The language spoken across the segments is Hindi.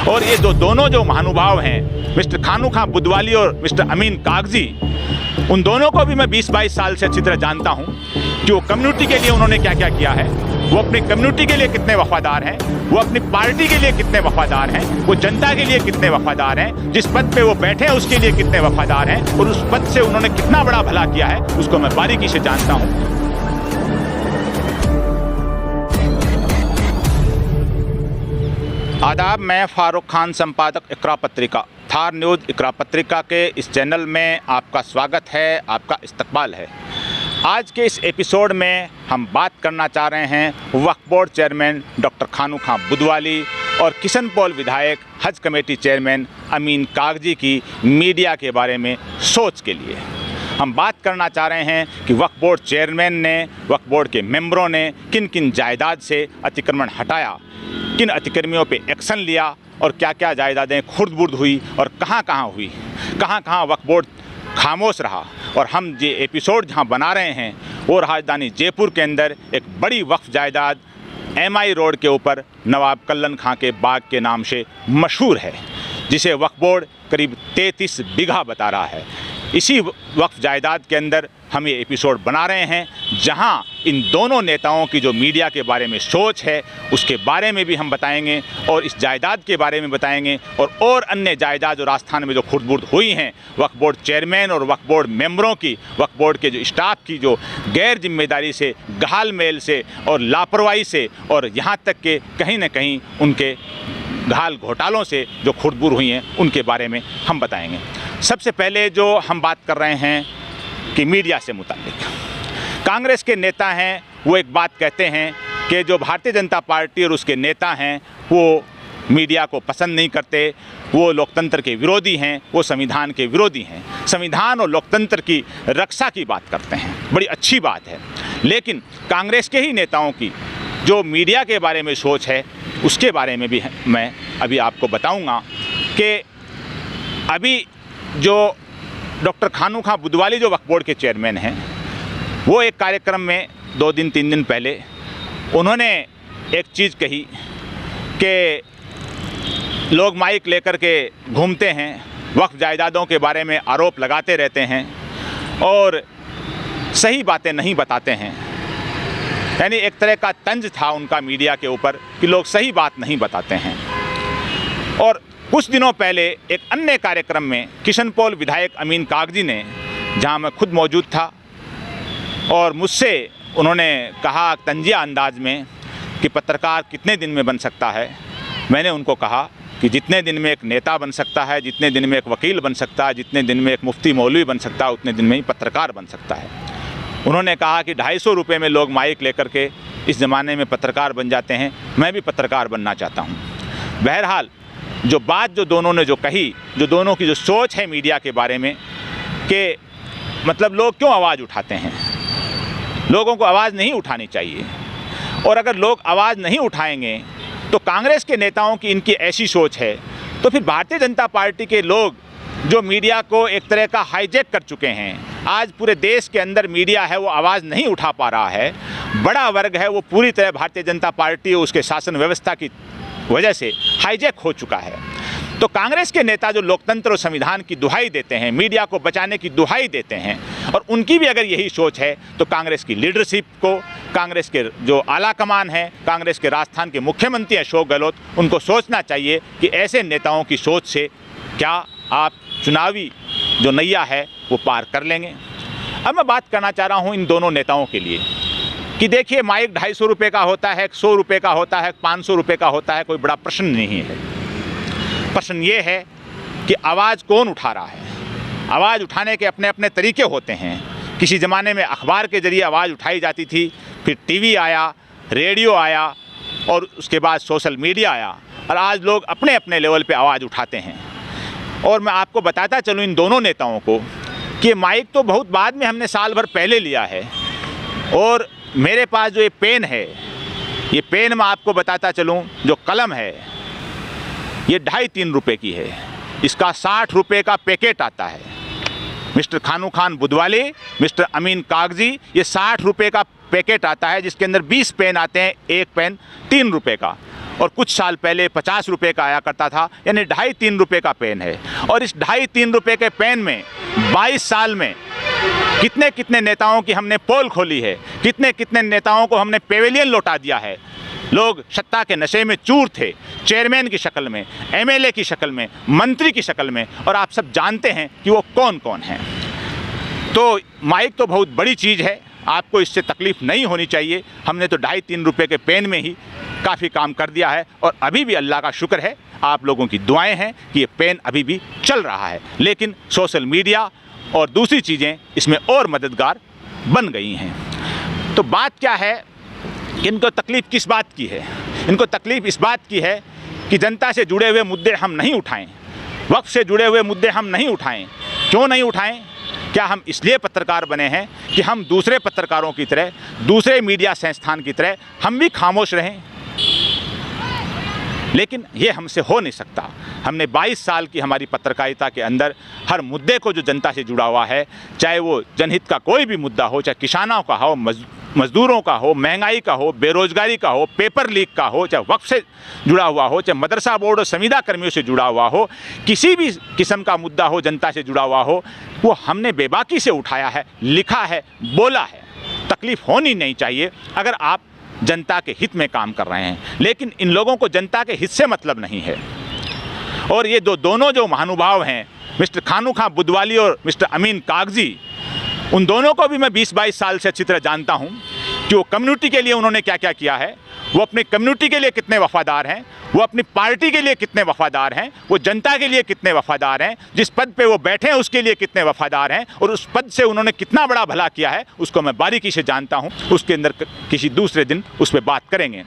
और ये दोनों जो महानुभाव हैं, मिस्टर खानू खां बुदवाली और मिस्टर अमीन कागजी, उन दोनों को भी मैं 20-22 साल से अच्छी तरह जानता हूं कि वो कम्युनिटी के लिए उन्होंने क्या क्या किया है, वो अपनी कम्युनिटी के लिए कितने वफादार हैं, वो अपनी पार्टी के लिए कितने वफादार हैं, वो जनता के लिए कितने वफादार हैं, जिस पद पे वो बैठे हैं उसके लिए कितने वफादार हैं, और उस पद से उन्होंने कितना बड़ा भला किया है उसको मैं बारीकी से जानता हूँ। आदाब, मैं फारूक खान, संपादक इकरा पत्रिका, थार न्यूज़ इकरा पत्रिका के इस चैनल में आपका स्वागत है, आपका इस्तकबाल है। आज के इस एपिसोड में हम बात करना चाह रहे हैं वक्फ बोर्ड चेयरमैन डॉक्टर खानू खां बुदवाली और किशन पॉल विधायक हज कमेटी चेयरमैन अमीन कागजी की मीडिया के बारे में सोच के लिए। हम बात करना चाह रहे हैं कि वक्फ बोर्ड चेयरमैन ने, वक्फ बोर्ड के मेंबरों ने किन किन जायदाद से अतिक्रमण हटाया, किन अतिक्रमियों पे एक्शन लिया और क्या क्या जायदादें खुर्द-बुर्द हुई और कहाँ कहाँ हुई, कहाँ कहाँ वक्फ बोर्ड खामोश रहा। और हम ये एपिसोड जहाँ बना रहे हैं वो राजधानी जयपुर के अंदर एक बड़ी वक्फ जायदाद MI रोड के ऊपर नवाब कल्लन खां के बाग के नाम से मशहूर है, जिसे वक्फ बोर्ड करीब 33 बीघा बता रहा है। इसी वक्फ जायदाद के अंदर हम ये एपिसोड बना रहे हैं, जहां इन दोनों नेताओं की जो मीडिया के बारे में सोच है उसके बारे में भी हम बताएंगे और इस जायदाद के बारे में बताएंगे और अन्य जायदाद जो राजस्थान में जो खुर्द-बुर्द हुई हैं वक्फ बोर्ड चेयरमैन और वक्फ बोर्ड मेंबरों की, वक्फ बोर्ड के जो स्टाफ की जो गैर जिम्मेदारी से, घाल-मेल से और लापरवाही से, और यहाँ तक कि कहीं ना कहीं उनके घाल घोटालों से जो खुर्द-बुर्द हुई हैं उनके बारे में हम बताएंगे। सबसे पहले जो हम बात कर रहे हैं कि मीडिया से मुताल्लिक, कांग्रेस के नेता हैं वो एक बात कहते हैं कि जो भारतीय जनता पार्टी और उसके नेता हैं वो मीडिया को पसंद नहीं करते, वो लोकतंत्र के विरोधी हैं, वो संविधान के विरोधी हैं, संविधान और लोकतंत्र की रक्षा की बात करते हैं। बड़ी अच्छी बात है, लेकिन कांग्रेस के ही नेताओं की जो मीडिया के बारे में सोच है उसके बारे में भी मैं अभी आपको बताऊंगा कि अभी जो डॉक्टर खानू खां बुदवाली जो वक्फ बोर्ड के चेयरमैन हैं, वो एक कार्यक्रम में 2 दिन 3 दिन पहले उन्होंने एक चीज़ कही कि लोग माइक लेकर के घूमते हैं, वक्फ जायदादों के बारे में आरोप लगाते रहते हैं और सही बातें नहीं बताते हैं। यानी एक तरह का तंज था उनका मीडिया के ऊपर कि लोग सही बात नहीं बताते हैं। और कुछ दिनों पहले एक अन्य कार्यक्रम में किशन पॉल विधायक अमीन कागजी ने, जहां मैं खुद मौजूद था, और मुझसे उन्होंने कहा तंजिया अंदाज में कि पत्रकार कितने दिन में बन सकता है। मैंने उनको कहा कि जितने दिन में एक नेता बन सकता है, जितने दिन में एक वकील बन सकता है, जितने दिन में एक मुफ्ती मौलवी बन सकता है, उतने दिन में ही पत्रकार बन सकता है। उन्होंने कहा कि 250 रुपये में लोग माइक लेकर के इस ज़माने में पत्रकार बन जाते हैं, मैं भी पत्रकार बनना चाहता हूँ। बहरहाल जो बात जो दोनों ने जो कही, जो दोनों की जो सोच है मीडिया के बारे में कि मतलब लोग क्यों आवाज़ उठाते हैं, लोगों को आवाज़ नहीं उठानी चाहिए, और अगर लोग आवाज़ नहीं उठाएंगे तो कांग्रेस के नेताओं की इनकी ऐसी सोच है तो फिर भारतीय जनता पार्टी के लोग जो मीडिया को एक तरह का हाईजैक कर चुके हैं, आज पूरे देश के अंदर मीडिया है वो आवाज़ नहीं उठा पा रहा है, बड़ा वर्ग है वो पूरी तरह भारतीय जनता पार्टी और उसके शासन व्यवस्था की वजह से हाईजैक हो चुका है। तो कांग्रेस के नेता जो लोकतंत्र और संविधान की दुहाई देते हैं, मीडिया को बचाने की दुहाई देते हैं, और उनकी भी अगर यही सोच है तो कांग्रेस की लीडरशिप को, कांग्रेस के जो आला कमान है, कांग्रेस के राजस्थान के मुख्यमंत्री अशोक गहलोत, उनको सोचना चाहिए कि ऐसे नेताओं की सोच से क्या आप चुनावी जो नैया है वो पार कर लेंगे। अब मैं बात करना चाह रहा हूँ इन दोनों नेताओं के लिए कि देखिए, माइक 250 रुपये का होता है, 100 रुपये का होता है, 500 रुपये का होता है, कोई बड़ा प्रश्न नहीं है। प्रश्न ये है कि आवाज़ कौन उठा रहा है। आवाज़ उठाने के अपने अपने तरीके होते हैं। किसी ज़माने में अखबार के ज़रिए आवाज़ उठाई जाती थी, फिर टीवी आया, रेडियो आया और उसके बाद सोशल मीडिया आया, और आज लोग अपने अपने लेवल पे आवाज़ उठाते हैं। और मैं आपको बताता चलूँ इन दोनों नेताओं को कि माइक तो बहुत बाद में हमने साल भर पहले लिया है, और मेरे पास जो ये पेन है, ये पेन मैं आपको बताता चलूँ, जो कलम है ये 2.5-3 रुपये की है, इसका 60 रुपये का पैकेट आता है। मिस्टर खानू खान बुदवाली, मिस्टर अमीन कागजी, ये 60 रुपये का पैकेट आता है जिसके अंदर 20 पेन आते हैं, एक पेन 3 रुपये का। और कुछ साल पहले 50 रुपये का आया करता था, यानी 2.5-3 रुपये का पेन है। और इस 2.5-3 रुपये के पेन में 22 साल में कितने कितने नेताओं की हमने पोल खोली है, कितने कितने नेताओं को हमने पेवेलियन लौटा दिया है। लोग सत्ता के नशे में चूर थे, चेयरमैन की शक्ल में, एमएलए की शक्ल में, मंत्री की शक्ल में, और आप सब जानते हैं कि वो कौन कौन हैं। तो माइक तो बहुत बड़ी चीज़ है, आपको इससे तकलीफ़ नहीं होनी चाहिए। हमने तो 2.5-3 रुपये के पेन में ही काफ़ी काम कर दिया है, और अभी भी अल्लाह का शुक्र है, आप लोगों की दुआएं हैं कि ये पेन अभी भी चल रहा है। लेकिन सोशल मीडिया और दूसरी चीज़ें इसमें और मददगार बन गई हैं। तो बात क्या है, इनको तकलीफ़ किस बात की है? इनको तकलीफ़ इस बात की है कि जनता से जुड़े हुए मुद्दे हम नहीं उठाएं, वक्फ से जुड़े हुए मुद्दे हम नहीं उठाएं। क्यों नहीं उठाएं? क्या हम इसलिए पत्रकार बने हैं कि हम दूसरे पत्रकारों की तरह, दूसरे मीडिया संस्थान की तरह हम भी खामोश रहें? लेकिन ये हमसे हो नहीं सकता। हमने 22 साल की हमारी पत्रकारिता के अंदर हर मुद्दे को जो जनता से जुड़ा हुआ है, चाहे वो जनहित का कोई भी मुद्दा हो, चाहे किसानों का हो, मजदूरों का हो, महंगाई का हो, बेरोजगारी का हो, पेपर लीक का हो, चाहे वक्फ से जुड़ा हुआ हो, चाहे मदरसा बोर्ड और संविदा कर्मियों से जुड़ा हुआ हो, किसी भी किस्म का मुद्दा हो जनता से जुड़ा हुआ हो, वो हमने बेबाकी से उठाया है, लिखा है, बोला है। तकलीफ़ होनी नहीं चाहिए अगर आप जनता के हित में काम कर रहे हैं। लेकिन इन लोगों को जनता के हित से मतलब नहीं है। और ये दोनों जो महानुभाव हैं, मिस्टर खानू खां बुदवाली और मिस्टर अमीन कागजी, उन दोनों को भी मैं 20-22 साल से अच्छी तरह जानता हूं कि वो कम्युनिटी के लिए उन्होंने क्या क्या किया है, वो अपनी कम्युनिटी के लिए कितने वफादार हैं, वो अपनी पार्टी के लिए कितने वफादार हैं, वो जनता के लिए कितने वफादार हैं, जिस पद पे वो बैठे हैं उसके लिए कितने वफादार हैं, और उस पद से उन्होंने कितना बड़ा भला किया है उसको मैं बारीकी से जानता हूँ। उसके अंदर किसी दूसरे दिन उस पर बात करेंगे।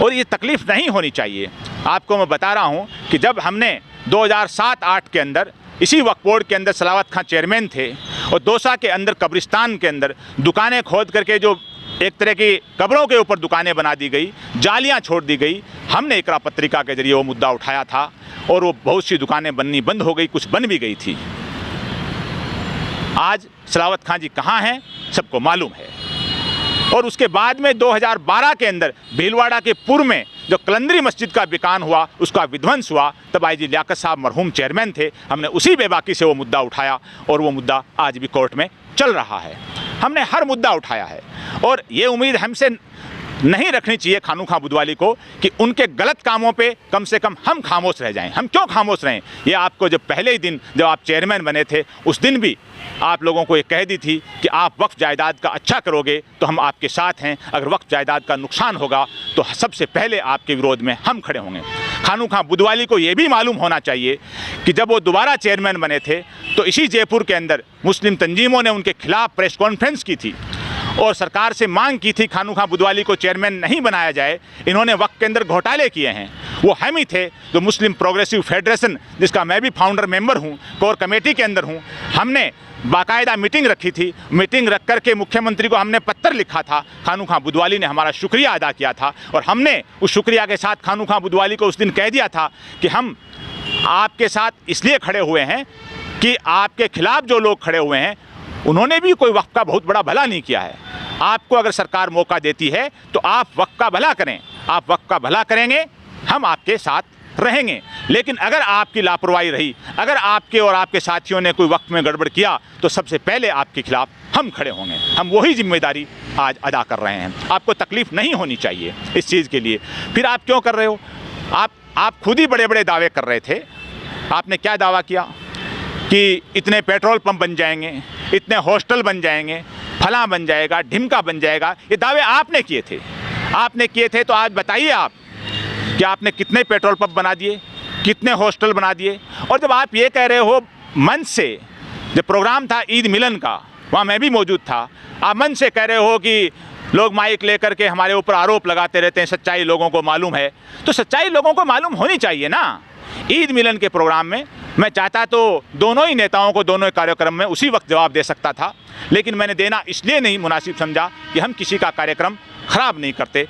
और ये तकलीफ़ नहीं होनी चाहिए। आपको मैं बता रहा हूँ कि जब हमने 2007-8 के अंदर इसी वक्फ बोर्ड के अंदर सलावत खां चेयरमैन थे, और दौसा के अंदर कब्रिस्तान के अंदर दुकानें खोद करके जो एक तरह की कब्रों के ऊपर दुकानें बना दी गई, जालियां छोड़ दी गई, हमने इकरा पत्रिका के जरिए वो मुद्दा उठाया था, और वो बहुत सी दुकानें बननी बंद हो गई, कुछ बन भी गई थी। आज सलावत खां जी कहाँ हैं सबको मालूम है। और उसके बाद में 2012 के अंदर भीलवाड़ा के पूर्व में जो कलंदरी मस्जिद का बिकान हुआ, उसका विध्वंस हुआ, तब आई जी लियाकत साहब मरहूम चेयरमैन थे। हमने उसी बेबाकी से वो मुद्दा उठाया, और वो मुद्दा आज भी कोर्ट में चल रहा है। हमने हर मुद्दा उठाया है, और ये उम्मीद हमसे नहीं रखनी चाहिए खानू खां बुदवाली को कि उनके गलत कामों पे कम से कम हम खामोश रह जाएं। हम क्यों खामोश रहें? ये आपको जब पहले ही दिन जब आप चेयरमैन बने थे, उस दिन भी आप लोगों को ये कह दी थी कि आप वक्फ जायदाद का अच्छा करोगे तो हम आपके साथ हैं, अगर वक्फ जायदाद का नुकसान होगा तो सबसे पहले आपके विरोध में हम खड़े होंगे। खानू खां बुदवाली को ये भी मालूम होना चाहिए कि जब वो दोबारा चेयरमैन बने थे तो इसी जयपुर के अंदर मुस्लिम तंजीमों ने उनके खिलाफ प्रेस कॉन्फ्रेंस की थी, और सरकार से मांग की थी खानू खां बुदवाली को चेयरमैन नहीं बनाया जाए। इन्होंने वक्फ के अंदर घोटाले किए हैं। वो हम ही थे जो मुस्लिम प्रोग्रेसिव फेडरेशन, जिसका मैं भी फाउंडर मेंबर हूँ, कोर कमेटी के अंदर हूँ, हमने बाकायदा मीटिंग रखी थी। मीटिंग रख करके मुख्यमंत्री को हमने पत्र लिखा था। खानू खां बुदवाली ने हमारा शुक्रिया अदा किया था, और हमने उस शुक्रिया के साथ खानू खां बुदवाली को उस दिन कह दिया था कि हम आपके साथ इसलिए खड़े हुए हैं कि आपके खिलाफ जो लोग खड़े हुए हैं उन्होंने भी कोई वक्फ का बहुत बड़ा भला नहीं किया है। आपको अगर सरकार मौका देती है तो आप वक्फ का भला करें, आप वक्फ का भला करेंगे, हम आपके साथ रहेंगे। लेकिन अगर आपकी लापरवाही रही, अगर आपके और आपके साथियों ने कोई वक्फ में गड़बड़ किया, तो सबसे पहले आपके खिलाफ हम खड़े होंगे। हम वही जिम्मेदारी आज अदा कर रहे हैं। आपको तकलीफ़ नहीं होनी चाहिए इस चीज़ के लिए। फिर आप क्यों कर रहे हो? आप खुद ही बड़े बड़े दावे कर रहे थे। आपने क्या दावा किया कि इतने पेट्रोल पंप बन जाएंगे, इतने हॉस्टल बन जाएंगे, फलां बन जाएगा, ढिमका बन जाएगा। ये दावे आपने किए थे। आपने किए थे तो आज बताइए आप कि आपने कितने पेट्रोल पंप बना दिए, कितने हॉस्टल बना दिए। और जब आप ये कह रहे हो मंच से, जब प्रोग्राम था ईद मिलन का, वहाँ मैं भी मौजूद था, आप मंच से कह रहे हो कि लोग माइक लेकर के हमारे ऊपर आरोप लगाते रहते हैं, सच्चाई लोगों को मालूम है। तो सच्चाई लोगों को मालूम होनी चाहिए ना। ईद मिलन के प्रोग्राम में मैं चाहता तो दोनों ही नेताओं को दोनों ही कार्यक्रम में उसी वक्त जवाब दे सकता था, लेकिन मैंने देना इसलिए नहीं मुनासिब समझा कि हम किसी का कार्यक्रम ख़राब नहीं करते।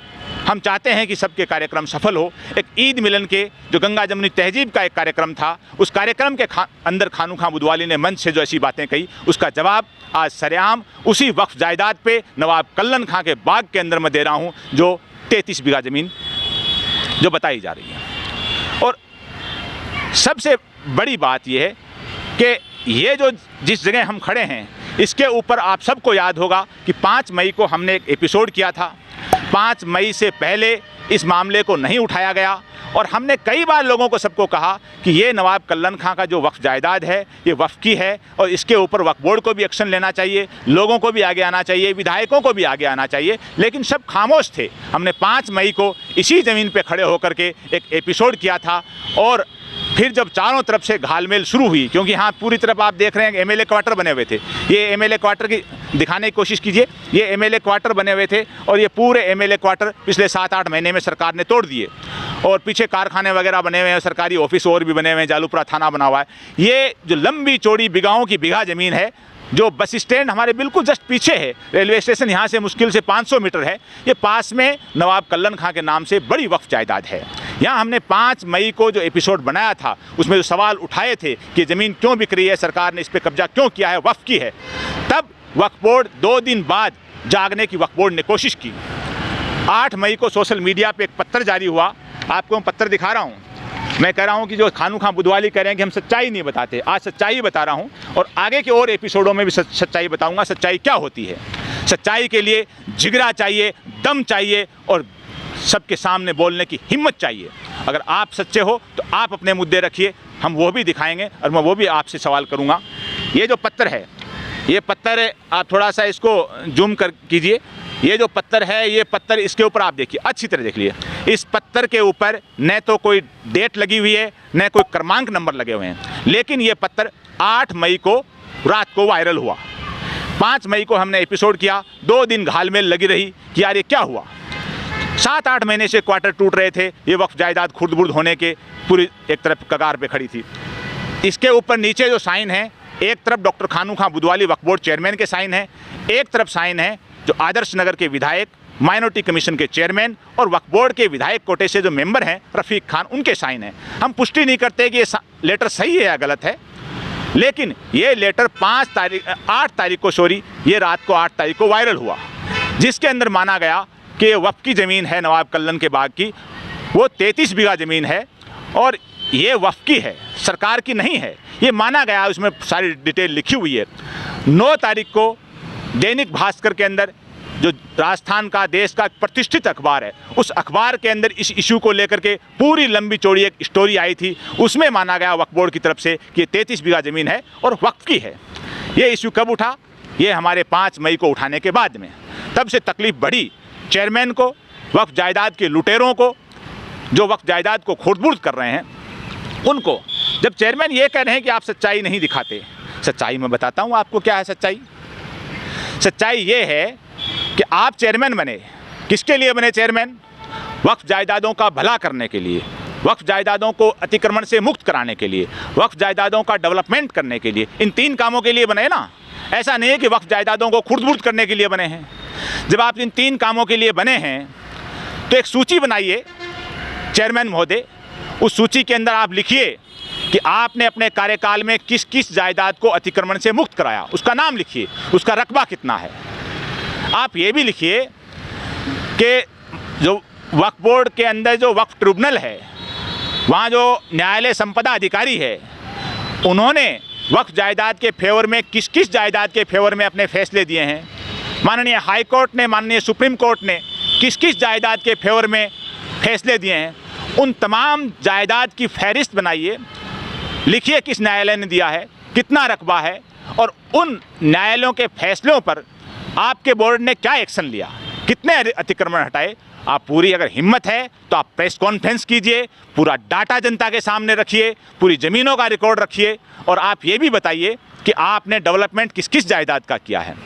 हम चाहते हैं कि सबके कार्यक्रम सफल हो। एक ईद मिलन के जो गंगा जमुनी तहजीब का एक कार्यक्रम था, उस कार्यक्रम के अंदर खानू खां बुदवाली ने मंच से जो ऐसी बातें कही, उसका जवाब आज सरेआम उसी वक्फ जायदाद पे नवाब कल्लन खां के बाग के अंदर मैं दे रहा हूँ, जो 33 बीघा ज़मीन जो बताई जा रही है। और सबसे बड़ी बात यह है कि ये जो जिस जगह हम खड़े हैं, इसके ऊपर आप सबको याद होगा कि 5 मई को हमने एक एपिसोड किया था। 5 मई से पहले इस मामले को नहीं उठाया गया और हमने कई बार लोगों को सबको कहा कि ये नवाब कल्लन खां का जो वक्फ जायदाद है ये वक्फ की है और इसके ऊपर वक्फ बोर्ड को भी एक्शन लेना चाहिए, लोगों को भी आगे आना चाहिए, विधायकों को भी आगे आना चाहिए, लेकिन सब खामोश थे। हमने 5 मई को इसी ज़मीन पे खड़े होकर के एक एपिसोड किया था और फिर जब चारों तरफ से घालमेल शुरू हुई, क्योंकि यहाँ पूरी तरफ आप देख रहे हैं एमएलए क्वार्टर बने हुए थे, ये एमएलए क्वार्टर की दिखाने की कोशिश कीजिए, ये एमएलए क्वार्टर बने हुए थे और ये पूरे एमएलए क्वार्टर पिछले 7-8 महीने में सरकार ने तोड़ दिए और पीछे कारखाने वगैरह बने हुए हैं, सरकारी ऑफिस और भी बने हुए हैं, जालूपुरा थाना बना हुआ है। ये जो लंबी चौड़ी बिगाहों की बिगहा ज़मीन है, जो बस स्टैंड हमारे बिल्कुल जस्ट पीछे है, रेलवे स्टेशन यहाँ से मुश्किल से 500 मीटर है, ये पास में नवाब कल्लन खां के नाम से बड़ी वक्फ जायदाद है। यहाँ हमने 5 मई को जो एपिसोड बनाया था उसमें जो सवाल उठाए थे कि ज़मीन क्यों बिक रही है, सरकार ने इस पर कब्जा क्यों किया है, वक्फ की है, तब वक्फ बोर्ड 2 दिन बाद जागने की वक्फ बोर्ड ने कोशिश की। 8 मई को सोशल मीडिया पर एक पत्र जारी हुआ, आपको मैं पत्र दिखा रहा हूँ। मैं कह रहा हूं कि जो खानू खां बुधवाली कह रहे हैं कि हम सच्चाई नहीं बताते, आज सच्चाई बता रहा हूं और आगे के और एपिसोडों में भी सच्चाई बताऊंगा। सच्चाई क्या होती है, सच्चाई के लिए जिगरा चाहिए, दम चाहिए और सबके सामने बोलने की हिम्मत चाहिए। अगर आप सच्चे हो तो आप अपने मुद्दे रखिए, हम वो भी दिखाएंगे और मैं वो भी आपसे सवाल करूँगा। ये जो पत्र है, ये पत्र आप थोड़ा सा इसको जूम कर कीजिए, ये जो पत्थर है, ये पत्थर, इसके ऊपर आप देखिए, अच्छी तरह देख लीजिए। इस पत्थर के ऊपर न तो कोई डेट लगी हुई है, न कोई क्रमांक नंबर लगे हुए हैं, लेकिन ये पत्थर 8 मई को रात को वायरल हुआ। 5 मई को हमने एपिसोड किया, 2 दिन घालमेल लगी रही कि यार ये क्या हुआ। 7-8 महीने से क्वार्टर टूट रहे थे, ये वक्फ जायदाद खुर्द-बुर्द होने के पूरी एक तरफ कगार पे खड़ी थी। इसके ऊपर नीचे जो साइन है, एक तरफ डॉक्टर खानू खां बुधवाली वक्फ बोर्ड चेयरमैन के साइन है, एक तरफ साइन है जो आदर्श नगर के विधायक, माइनॉरिटी कमीशन के चेयरमैन और वक्फ बोर्ड के विधायक कोटे से जो मेंबर हैं रफ़ीक खान, उनके साइन हैं। हम पुष्टि नहीं करते कि ये लेटर सही है या गलत है, लेकिन ये लेटर 8 तारीख को ये रात को 8 तारीख को वायरल हुआ, जिसके अंदर माना गया कि ये वक्फ की ज़मीन है नवाब कल्लन के बाग की, वो 33 बीघा ज़मीन है और ये वक्फ की है, सरकार की नहीं है, ये माना गया। उसमें सारी डिटेल लिखी हुई है। 9 तारीख को दैनिक भास्कर के अंदर, जो राजस्थान का, देश का प्रतिष्ठित अखबार है, उस अखबार के अंदर इस इशू को लेकर के पूरी लंबी चौड़ी एक स्टोरी आई थी। उसमें माना गया वक्फ बोर्ड की तरफ से कि ये 33 बीघा ज़मीन है और वक्फ की है। ये इशू कब उठा? ये हमारे 5 मई को उठाने के बाद में। तब से तकलीफ बढ़ी चेयरमैन को, वक्फ जायदाद के लुटेरों को, जो वक्फ जायदाद को खुर्द-बुर्द कर रहे हैं उनको। जब चेयरमैन ये कह रहे हैं कि आप सच्चाई नहीं दिखाते, सच्चाई मैं बताता हूँ आपको क्या है सच्चाई। सच्चाई ये है कि आप चेयरमैन बने, किसके लिए बने चेयरमैन? वक्फ जायदादों का भला करने के लिए, वक्फ जायदादों को अतिक्रमण से मुक्त कराने के लिए, वक्फ जायदादों का डेवलपमेंट करने के लिए, इन 3 कामों के लिए बने ना। ऐसा नहीं है कि वक्फ जायदादों को खुर्द-बुर्द करने के लिए बने हैं। जब आप इन 3 कामों के लिए बने हैं तो एक सूची बनाइए चेयरमैन महोदय, उस सूची के अंदर आप लिखिए कि आपने अपने कार्यकाल में किस किस जायदाद को अतिक्रमण से मुक्त कराया, उसका नाम लिखिए, उसका रकबा कितना है। आप ये भी लिखिए कि जो वक्फ बोर्ड के अंदर जो वक्फ ट्रिब्यूनल है, वहाँ जो न्यायालय संपदा अधिकारी है, उन्होंने वक्फ जायदाद के फेवर में किस किस जायदाद के फेवर में अपने फैसले दिए हैं। माननीय हाई कोर्ट ने, माननीय सुप्रीम कोर्ट ने किस किस जायदाद के फेवर में फैसले दिए हैं, उन तमाम जायदाद की फहरिस्त बनाइए, लिखिए किस न्यायालय ने दिया है, कितना रकबा है और उन न्यायालयों के फैसलों पर आपके बोर्ड ने क्या एक्शन लिया, कितने अतिक्रमण हटाए। आप पूरी अगर हिम्मत है तो आप प्रेस कॉन्फ्रेंस कीजिए, पूरा डाटा जनता के सामने रखिए, पूरी ज़मीनों का रिकॉर्ड रखिए और आप ये भी बताइए कि आपने डेवलपमेंट किस किस जायदाद का किया है।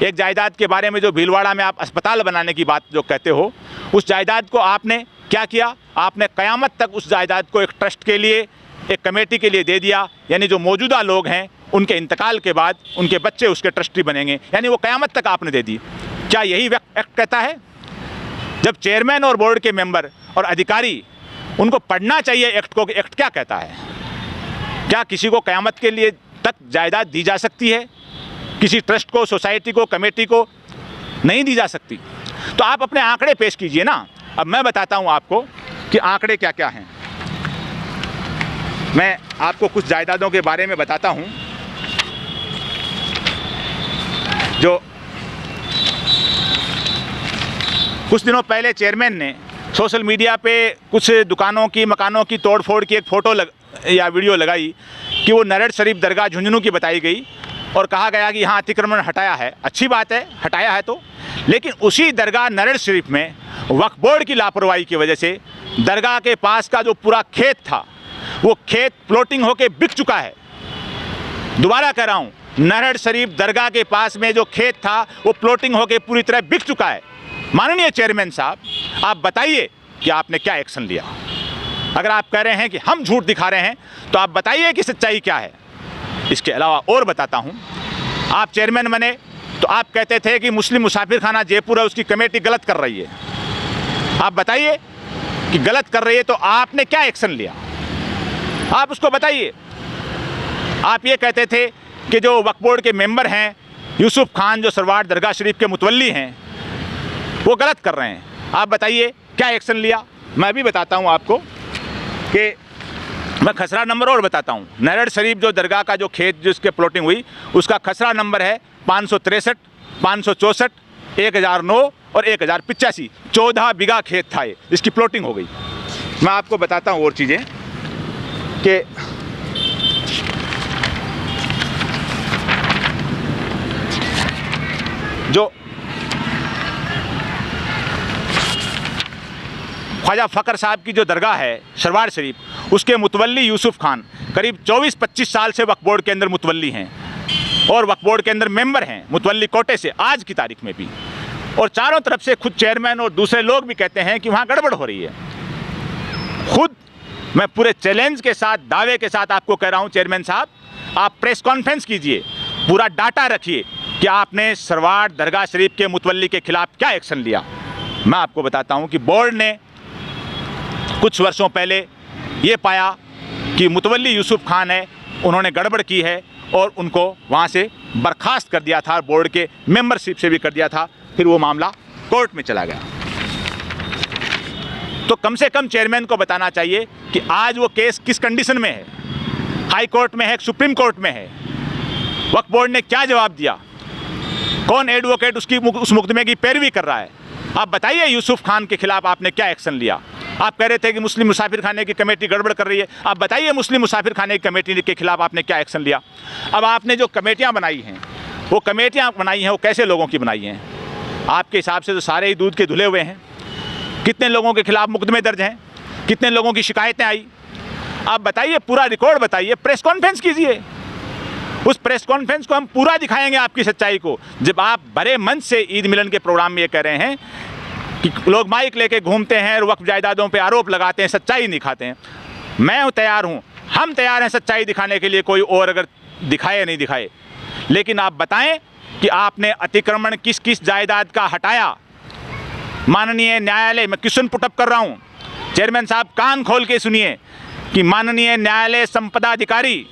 एक जायदाद के बारे में जो भीलवाड़ा में आप अस्पताल बनाने की बात जो कहते हो, उस जायदाद को आपने क्या किया? आपने क़यामत तक उस जायदाद को एक ट्रस्ट के लिए, एक कमेटी के लिए दे दिया, यानी जो मौजूदा लोग हैं उनके इंतकाल के बाद उनके बच्चे उसके ट्रस्टी बनेंगे, यानी वो क़यामत तक आपने दे दी। क्या यही एक्ट कहता है? जब चेयरमैन और बोर्ड के मेंबर और अधिकारी, उनको पढ़ना चाहिए एक्ट को कि एक्ट क्या कहता है। क्या किसी को क़यामत के लिए तक जायदाद दी जा सकती है? किसी ट्रस्ट को, सोसाइटी को, कमेटी को नहीं दी जा सकती। तो आप अपने आंकड़े पेश कीजिए ना। अब मैं बताता हूँ आपको कि आंकड़े क्या क्या हैं। मैं आपको कुछ जायदादों के बारे में बताता हूं जो कुछ दिनों पहले चेयरमैन ने सोशल मीडिया पे कुछ दुकानों की, मकानों की तोड़फोड़ की एक फ़ोटो या वीडियो लगाई कि वो नरेड़ शरीफ दरगाह झुंझुनू की बताई गई और कहा गया कि यहाँ अतिक्रमण हटाया है। अच्छी बात है, हटाया है तो, लेकिन उसी दरगाह नरेड़ शरीफ में वक्फ बोर्ड की लापरवाही की वजह से दरगाह के पास का जो पूरा खेत था वो खेत प्लॉटिंग होके बिक चुका है। दोबारा कह रहा हूँ, नरेड़ शरीफ दरगाह के पास में जो खेत था वो प्लॉटिंग होके पूरी तरह बिक चुका है। माननीय चेयरमैन साहब, आप बताइए कि आपने क्या एक्शन लिया। अगर आप कह रहे हैं कि हम झूठ दिखा रहे हैं तो आप बताइए कि सच्चाई क्या है। इसके अलावा और बताता हूं, आप चेयरमैन बने तो आप कहते थे कि मुस्लिम मुसाफिर खाना जयपुर है उसकी कमेटी गलत कर रही है। आप बताइए कि गलत कर रही है तो आपने क्या एक्शन लिया, आप उसको बताइए। आप ये कहते थे कि जो वक्फ बोर्ड के मेंबर हैं यूसुफ खान, जो सरवार दरगाह शरीफ के मुतवल्ली हैं, वो गलत कर रहे हैं। आप बताइए क्या एक्शन लिया। मैं भी बताता हूँ आपको कि मैं खसरा नंबर और बताता हूँ। नरेड़ शरीफ जो दरगाह का जो खेत जिसके प्लॉटिंग हुई उसका खसरा नंबर है 563, 564, 1009 और 1085। 14 बीघा खेत था ये, जिसकी प्लॉटिंग हो गई। मैं आपको बताता हूँ और चीज़ें कि जो ख्वाजा फ़खर साहब की जो दरगाह है सरवार शरीफ, उसके मुतवल्ली यूसुफ खान करीब 24-25 साल से वक्फ बोर्ड के अंदर मुतवल्ली हैं और वक्फ बोर्ड के अंदर मेंबर हैं मुतवल्ली कोटे से आज की तारीख में भी। और चारों तरफ से खुद चेयरमैन और दूसरे लोग भी कहते हैं कि वहाँ गड़बड़ हो रही है। खुद मैं पूरे चैलेंज के साथ, दावे के साथ आपको कह रहा हूँ चेयरमैन साहब, आप प्रेस कॉन्फ्रेंस कीजिए, पूरा डाटा रखिए कि आपने सरवार दरगाह शरीफ के मुतवल्ली के खिलाफ क्या एक्शन लिया। मैं आपको बताता हूँ कि बोर्ड ने कुछ वर्षों पहले ये पाया कि मुतवल्ली यूसुफ खान है, उन्होंने गड़बड़ की है और उनको वहाँ से बर्खास्त कर दिया था, बोर्ड के मेंबरशिप से भी कर दिया था। फिर वो मामला कोर्ट में चला गया। तो कम से कम चेयरमैन को बताना चाहिए कि आज वो केस किस कंडीशन में है, हाई कोर्ट में है, सुप्रीम कोर्ट में है, वक्फ बोर्ड ने क्या जवाब दिया, कौन एडवोकेट उस मुकदमे की पैरवी कर रहा है। आप बताइए यूसुफ खान के खिलाफ आपने क्या एक्शन लिया। आप कह रहे थे कि मुस्लिम मुसाफिर खाने की कमेटी गड़बड़ कर रही है, आप बताइए मुस्लिम मुसाफिर खाने की कमेटी के खिलाफ आपने क्या एक्शन लिया। अब आपने जो कमेटियां बनाई हैं, वो कमेटियां बनाई हैं वो कैसे लोगों की बनाई हैं? आपके हिसाब से तो सारे ही दूध के धुले हुए हैं। कितने लोगों के खिलाफ मुकदमे दर्ज हैं, कितने लोगों की शिकायतें आई, आप बताइए, पूरा रिकॉर्ड बताइए, प्रेस कॉन्फ्रेंस कीजिए। उस प्रेस कॉन्फ्रेंस को हम पूरा दिखाएंगे आपकी सच्चाई को। जब आप बड़े मंच से ईद मिलन के प्रोग्राम में ये कह रहे हैं कि लोग माइक लेके घूमते हैं और वक्फ जायदादों पे आरोप लगाते हैं, सच्चाई नहीं दिखाते हैं, मैं तैयार हूँ, हम तैयार हैं सच्चाई दिखाने के लिए, कोई और अगर दिखाए या नहीं दिखाए। लेकिन आप बताएं कि आपने अतिक्रमण किस किस जायदाद का हटाया। माननीय न्यायालय, मैं क्वेश्चन पुटअप कर रहा हूँ, चेयरमैन साहब कान खोल के सुनिए कि माननीय न्यायालय संपदा अधिकारी,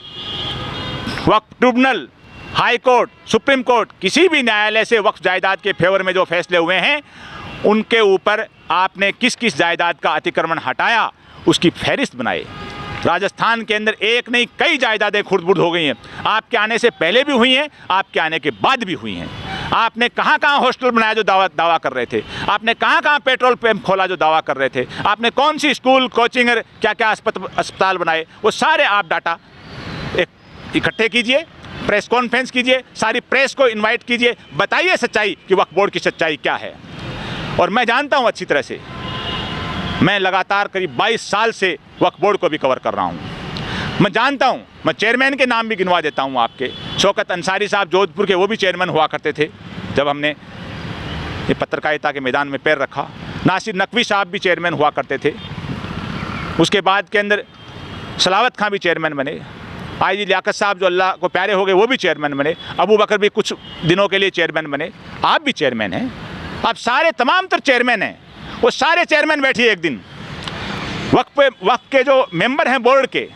वक्फ tribunal, high court, supreme court, किसी भी न्यायालय से वक्फ जायदाद के फेवर में जो फैसले हुए हैं उनके ऊपर आपने किस किस जायदाद का अतिक्रमण हटाया उसकी फहरिस्त बनाए। राजस्थान के अंदर एक नहीं कई जायदादें खुर्द-बुर्द हो गई हैं। आपके आने से पहले भी हुई हैं, आपके आने के बाद भी हुई हैं। आपने कहाँ कहाँ हॉस्टल बनाया जो दावा कर रहे थे, आपने कहाँ कहाँ पेट्रोल पंप खोला जो दावा कर रहे थे, आपने कौन सी स्कूल, कोचिंग, क्या क्या अस्पताल बनाए, वो सारे आप डाटा इकट्ठे कीजिए, प्रेस कॉन्फ्रेंस कीजिए, सारी प्रेस को इनवाइट कीजिए, बताइए सच्चाई कि वक्फ बोर्ड की सच्चाई क्या है। और मैं जानता हूँ अच्छी तरह से, मैं लगातार करीब 22 साल से वक्फ बोर्ड को भी कवर कर रहा हूँ, मैं जानता हूँ। मैं चेयरमैन के नाम भी गिनवा देता हूँ आपके, शौकत अंसारी साहब जोधपुर के, वो भी चेयरमैन हुआ करते थे जब हमने ये पत्रकारिता के मैदान में पैर रखा। नासिर नकवी साहब भी चेयरमैन हुआ करते थे। उसके बाद के अंदर सलावत खां भी चेयरमैन बने, आई लियाकत साहब जो अल्लाह को प्यारे हो गए वो भी चेयरमैन बने, अबू बकर भी कुछ दिनों के लिए चेयरमैन बने, आप भी चेयरमैन हैं, आप सारे तमाम तर चेयरमैन हैं। वो सारे चेयरमैन बैठिए एक दिन, वक्फ के जो मेंबर हैं बोर्ड के,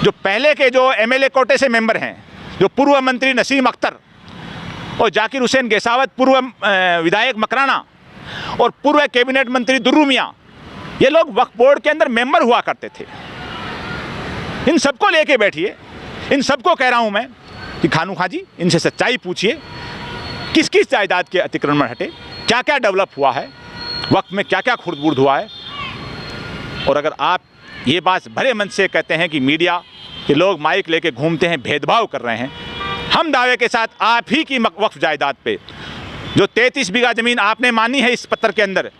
जो पहले के जो एमएलए कोटे से मेंबर हैं, जो पूर्व मंत्री नसीम अख्तर और जाकिर हुसैन गेसावत, पूर्व विधायक मकराना और पूर्व कैबिनेट मंत्री दुर्रू मियां, ये लोग वक्फ बोर्ड के अंदर मेंबर हुआ करते थे। इन सबको लेके बैठिए, इन सबको कह रहा हूं मैं कि खानू खां जी, इनसे सच्चाई पूछिए, किस किस जायदाद के अतिक्रमण हटे, क्या क्या डेवलप हुआ है, वक्त में क्या क्या खुर्द-बुर्द हुआ है। और अगर आप ये बात भरे मन से कहते हैं कि मीडिया के लोग माइक लेके घूमते हैं, भेदभाव कर रहे हैं, हम दावे के साथ आप ही की वक्फ जायदाद पे जो 33 बीघा ज़मीन आपने मानी है इस पत्र के अंदर,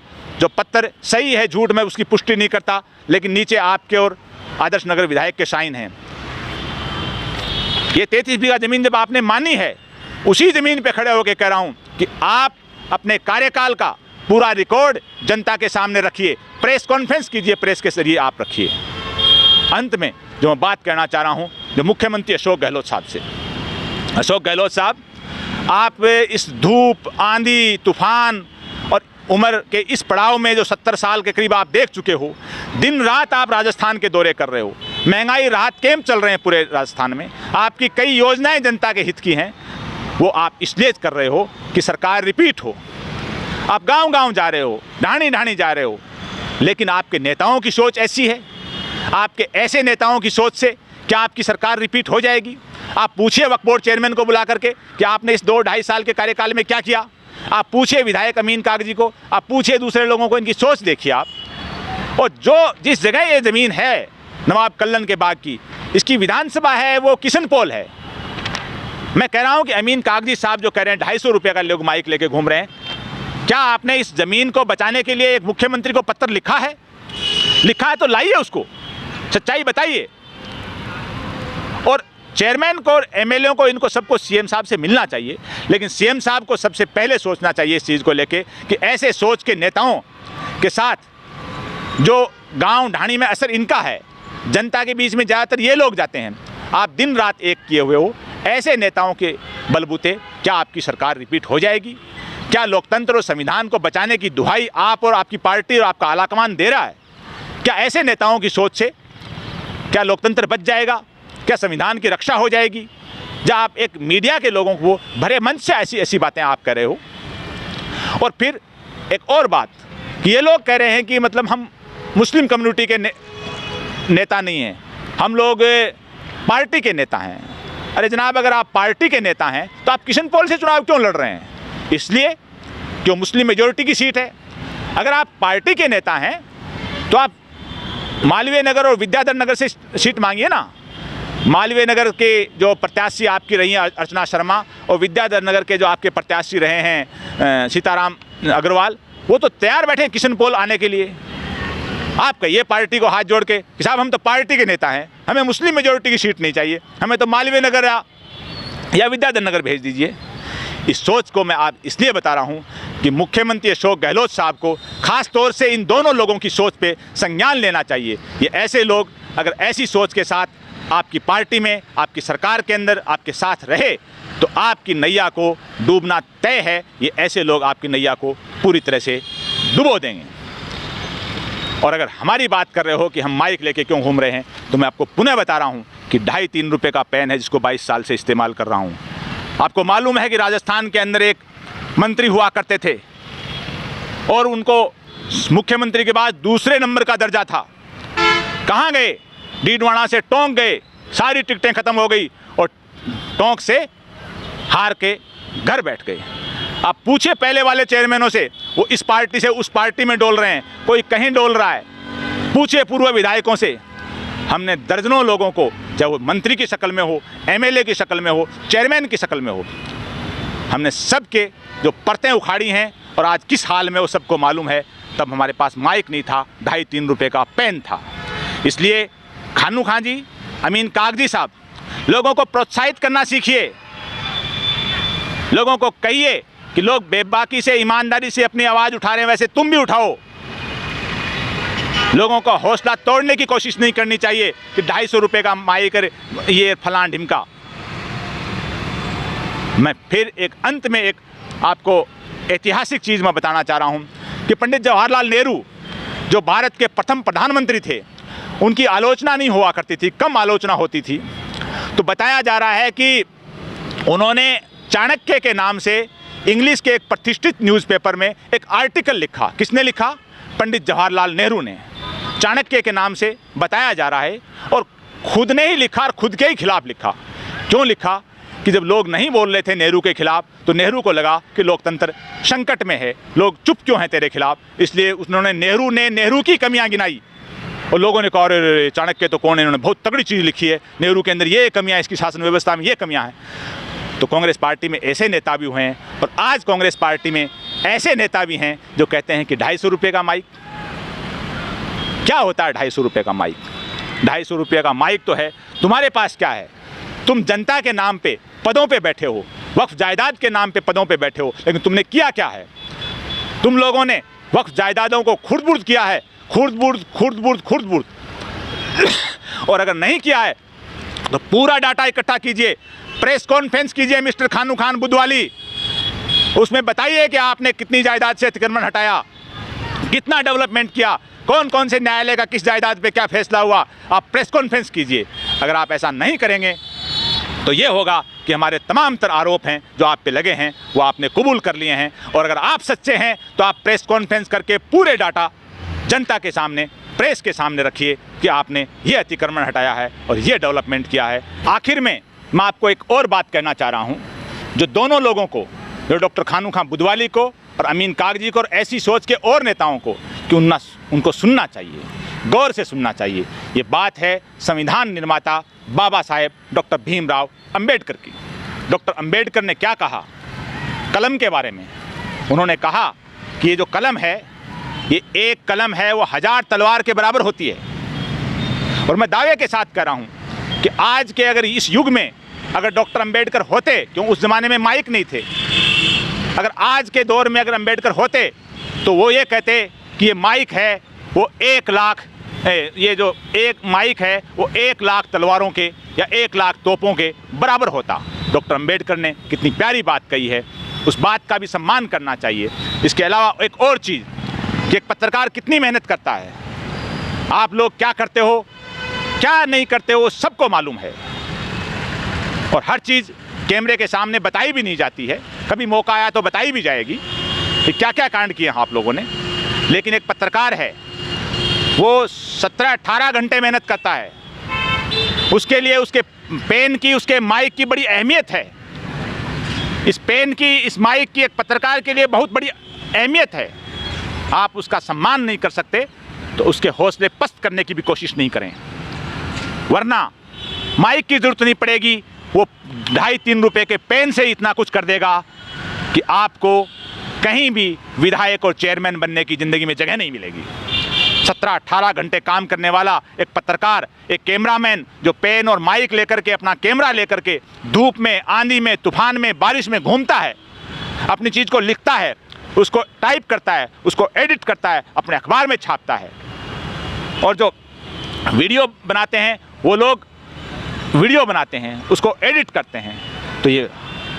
जो पत्र सही है झूठ में उसकी पुष्टि नहीं करता, लेकिन नीचे आपके और आदर्श नगर विधायक के साइन हैं। ये 33 बीघा ज़मीन जब आपने मानी है, उसी ज़मीन पे खड़े होकर कह रहा हूँ कि आप अपने कार्यकाल का पूरा रिकॉर्ड जनता के सामने रखिए, प्रेस कॉन्फ्रेंस कीजिए, प्रेस के जरिए आप रखिए। अंत में जो मैं बात कहना चाह रहा हूँ, जो मुख्यमंत्री अशोक गहलोत साहब से, अशोक गहलोत साहब, आप इस धूप, आंधी, तूफान और उम्र के इस पड़ाव में जो 70 साल के करीब आप देख चुके हो, दिन रात आप राजस्थान के दौरे कर रहे हो, महंगाई राहत कैंप चल रहे हैं पूरे राजस्थान में, आपकी कई योजनाएं जनता के हित की हैं, वो आप इसलिए कर रहे हो कि सरकार रिपीट हो। आप गांव-गांव जा रहे हो, ढाणी-ढाणी जा रहे हो, लेकिन आपके नेताओं की सोच ऐसी है। आपके ऐसे नेताओं की सोच से क्या आपकी सरकार रिपीट हो जाएगी? आप पूछिए वक्फ बोर्ड चेयरमैन को बुला करके कि आपने इस 2-2.5 साल के कार्यकाल में क्या किया। आप पूछिए विधायक अमीन कागजी को, आप पूछिए दूसरे लोगों को, इनकी सोच देखिए आप। और जो जिस जगह ये ज़मीन है नवाब कल्लन के बाग की, इसकी विधानसभा है, वो किशनपोल है। मैं कह रहा हूँ कि अमीन कागजी साहब जो कह रहे हैं 250 रुपये का लोग माइक लेके घूम रहे हैं, क्या आपने इस ज़मीन को बचाने के लिए एक मुख्यमंत्री को पत्र लिखा है? लिखा है तो लाइए उसको, सच्चाई बताइए। और चेयरमैन को और एमएलए को, इनको सबको सीएम साहब से मिलना चाहिए, लेकिन सीएम साहब को सबसे पहले सोचना चाहिए इस चीज़ को लेके कि ऐसे सोच के नेताओं के साथ जो गांव ढाणी में असर इनका है, जनता के बीच में ज़्यादातर ये लोग जाते हैं, आप दिन रात एक किए हुए हो। ऐसे नेताओं के बलबूते क्या आपकी सरकार रिपीट हो जाएगी? क्या लोकतंत्र और संविधान को बचाने की दुहाई आप और आपकी पार्टी और आपका आलाकमान दे रहा है? क्या ऐसे नेताओं की सोच से क्या लोकतंत्र बच जाएगा? क्या संविधान की रक्षा हो जाएगी? जब आप एक मीडिया के लोगों को भरे मन से ऐसी ऐसी बातें आप कर रहे हो। और फिर एक और बात कि ये लोग कह रहे हैं कि मतलब हम मुस्लिम कम्युनिटी के नेता नहीं हैं, हम लोग पार्टी के नेता हैं। अरे जनाब, अगर आप पार्टी के नेता हैं तो आप किशनपोल से चुनाव क्यों लड़ रहे हैं? इसलिए क्यों मुस्लिम मेजॉरिटी की सीट है। अगर आप पार्टी के नेता हैं तो आप मालवीय नगर और विद्याधर नगर से सीट मांगिए ना। मालवीय नगर के जो प्रत्याशी आपकी रही हैं अर्चना शर्मा, और विद्याधर नगर के जो आपके प्रत्याशी रहे हैं सीताराम अग्रवाल, वो तो तैयार बैठे हैं किशनपोल आने के लिए। आप कहिए पार्टी को हाथ जोड़ के कि साहब हम तो पार्टी के नेता हैं, हमें मुस्लिम मेजॉरिटी की सीट नहीं चाहिए, हमें तो मालवीय नगर या विद्याधर नगर भेज दीजिए। इस सोच को मैं आप इसलिए बता रहा हूँ कि मुख्यमंत्री अशोक गहलोत साहब को खास तौर से इन दोनों लोगों की सोच पे संज्ञान लेना चाहिए। ये ऐसे लोग अगर ऐसी सोच के साथ आपकी पार्टी में, आपकी सरकार के अंदर आपके साथ रहे तो आपकी नैया को डूबना तय है। ये ऐसे लोग आपकी नैया को पूरी तरह से डुबो देंगे। और अगर हमारी बात कर रहे हो कि हम माइक लेके क्यों घूम रहे हैं, तो मैं आपको पुनः बता रहा हूँ कि 2.5-3 रुपये का पेन है जिसको 22 साल से इस्तेमाल कर रहा हूँ। आपको मालूम है कि राजस्थान के अंदर एक मंत्री हुआ करते थे और उनको मुख्यमंत्री के बाद दूसरे नंबर का दर्जा था। कहाँ गए? डीडवाना से टोंक गए, सारी टिकटें ख़त्म हो गई और टोंक से हार के घर बैठ गए। आप पूछे पहले वाले चेयरमैनों से, वो इस पार्टी से उस पार्टी में डोल रहे हैं, कोई कहीं डोल रहा है। पूछे पूर्व विधायकों से, हमने दर्जनों लोगों को, चाहे वो मंत्री की शक्ल में हो, एमएलए की शक्ल में हो, चेयरमैन की शक्ल में हो, हमने सबके जो परतें उखाड़ी हैं और आज किस हाल में वो सबको मालूम है। तब हमारे पास माइक नहीं था, 2.5-3 रुपये का पेन था। इसलिए खानू खां जी, अमीन कागजी साहब, लोगों को प्रोत्साहित करना सीखिए। लोगों को कहिए कि लोग बेबाकी से, ईमानदारी से अपनी आवाज़ उठा रहे हैं, वैसे तुम भी उठाओ। लोगों का हौसला तोड़ने की कोशिश नहीं करनी चाहिए कि 250 रुपये का माइक ये फलां ढिमका। मैं फिर एक अंत में एक आपको ऐतिहासिक चीज़ मैं बताना चाह रहा हूँ कि पंडित जवाहरलाल नेहरू जो भारत के प्रथम प्रधानमंत्री थे, उनकी आलोचना नहीं हुआ करती थी, कम आलोचना होती थी। तो बताया जा रहा है कि उन्होंने चाणक्य के नाम से इंग्लिश के एक प्रतिष्ठित न्यूज़पेपर में एक आर्टिकल लिखा। किसने लिखा? पंडित जवाहरलाल नेहरू ने। चाणक्य के नाम से बताया जा रहा है और खुद ने ही लिखा और खुद के ही खिलाफ लिखा। क्यों लिखा कि जब लोग नहीं बोल रहे थे नेहरू के खिलाफ तो नेहरू को लगा कि लोकतंत्र संकट में है, लोग चुप क्यों हैं तेरे खिलाफ, इसलिए उन्होंने नेहरू की कमियां गिनाई और लोगों ने कहा अरे चाणक्य तो कौन है, इन्होंने बहुत तगड़ी चीज़ लिखी है, नेहरू के अंदर ये कमियां, इसकी शासन व्यवस्था में ये कमियां हैं। तो कांग्रेस पार्टी में ऐसे नेता भी हुए हैं और आज कांग्रेस पार्टी में ऐसे नेता भी हैं जो कहते हैं कि 250 रुपये का माइक, क्या होता है 250 रुपये का माइक? 250 रुपये का माइक तो है, तुम्हारे पास क्या है? तुम जनता के नाम पे पदों पे बैठे हो, वक्फ जायदाद के नाम पे पदों पे बैठे हो, लेकिन तुमने किया क्या है? तुम लोगों ने वक्फ जायदादों को खुर्द-बुर्द किया है, खुर्द-बुर्द। और अगर नहीं किया है तो पूरा डाटा इकट्ठा कीजिए, प्रेस कॉन्फ्रेंस कीजिए मिस्टर खानू खान बुधवाली, उसमें बताइए कि आपने कितनी जायदाद से अतिक्रमण हटाया, कितना डेवलपमेंट किया, कौन कौन से न्यायालय का किस जायदाद पे क्या फैसला हुआ, आप प्रेस कॉन्फ्रेंस कीजिए। अगर आप ऐसा नहीं करेंगे तो ये होगा कि हमारे तमाम तर आरोप हैं जो आप पे लगे हैं वो आपने कबूल कर लिए हैं, और अगर आप सच्चे हैं तो आप प्रेस कॉन्फ्रेंस करके पूरे डाटा जनता के सामने, प्रेस के सामने रखिए कि आपने ये अतिक्रमण हटाया है और ये डेवलपमेंट किया है। आखिर में मैं आपको एक और बात कहना चाह रहा हूँ, जो दोनों लोगों को, जो डॉक्टर खानू खान बुधवाली को और अमीन कागजी को और ऐसी सोच के और नेताओं को, कि उनको सुनना चाहिए, गौर से सुनना चाहिए। ये बात है संविधान निर्माता बाबा साहेब डॉक्टर भीमराव अंबेडकर की। डॉक्टर अंबेडकर ने क्या कहा कलम के बारे में? उन्होंने कहा कि ये जो कलम है, ये एक कलम है वो 1000 तलवार के बराबर होती है। और मैं दावे के साथ कह रहा हूँ कि आज के अगर इस युग में अगर डॉक्टर अंबेडकर होते, क्यों उस ज़माने में माइक नहीं थे, अगर आज के दौर में अगर अंबेडकर होते तो वो ये कहते कि ये माइक है वो 1 लाख, ये जो एक माइक है वो 1 लाख तलवारों के या 1 लाख तोपों के बराबर होता। डॉक्टर अंबेडकर ने कितनी प्यारी बात कही है, उस बात का भी सम्मान करना चाहिए। इसके अलावा एक और चीज़ कि एक पत्रकार कितनी मेहनत करता है, आप लोग क्या करते हो क्या नहीं करते हो सबको मालूम है, और हर चीज़ कैमरे के सामने बताई भी नहीं जाती है। कभी मौका आया तो बताई भी जाएगी कि क्या क्या कांड किए हैं आप लोगों ने, लेकिन एक पत्रकार है वो 17-18 घंटे मेहनत करता है, उसके लिए उसके पेन की, उसके माइक की बड़ी अहमियत है। इस पेन की, इस माइक की एक पत्रकार के लिए बहुत बड़ी अहमियत है। आप उसका सम्मान नहीं कर सकते तो उसके हौसले पस्त करने की भी कोशिश नहीं करें, वरना माइक की ज़रूरत नहीं पड़ेगी, वो 2.5-3 रुपए के पेन से इतना कुछ कर देगा कि आपको कहीं भी विधायक और चेयरमैन बनने की ज़िंदगी में जगह नहीं मिलेगी। 17-18 घंटे काम करने वाला एक पत्रकार, एक कैमरामैन जो पेन और माइक लेकर के, अपना कैमरा लेकर के धूप में, आंधी में, तूफान में, बारिश में घूमता है, अपनी चीज़ को लिखता है, उसको टाइप करता है, उसको एडिट करता है, अपने अखबार में छापता है। और जो वीडियो बनाते हैं वो लोग वीडियो बनाते हैं, उसको एडिट करते हैं। तो ये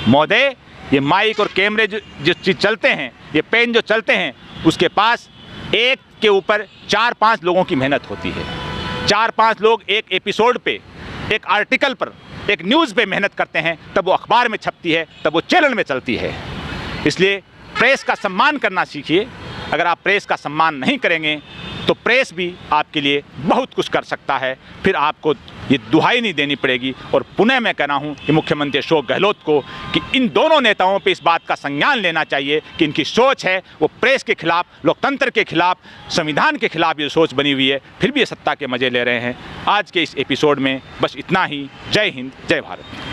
महोदय, ये माइक और कैमरे जो चीज़ चलते हैं, ये पेन जो चलते हैं, उसके पास एक के ऊपर 4-5 लोगों की मेहनत होती है। 4-5 लोग एक एपिसोड पे, एक आर्टिकल पर, एक न्यूज़ पे मेहनत करते हैं, तब वो अखबार में छपती है, तब वो चैनल में चलती है। इसलिए प्रेस का सम्मान करना सीखिए। अगर आप प्रेस का सम्मान नहीं करेंगे तो प्रेस भी आपके लिए बहुत कुछ कर सकता है, फिर आपको ये दुहाई नहीं देनी पड़ेगी। और पुनः मैं कह रहा हूँ कि मुख्यमंत्री अशोक गहलोत को कि इन दोनों नेताओं पे इस बात का संज्ञान लेना चाहिए कि इनकी सोच है वो प्रेस के खिलाफ, लोकतंत्र के खिलाफ, संविधान के खिलाफ ये सोच बनी हुई है, फिर भी ये सत्ता के मज़े ले रहे हैं। आज के इस एपिसोड में बस इतना ही। जय हिंद, जय भारत।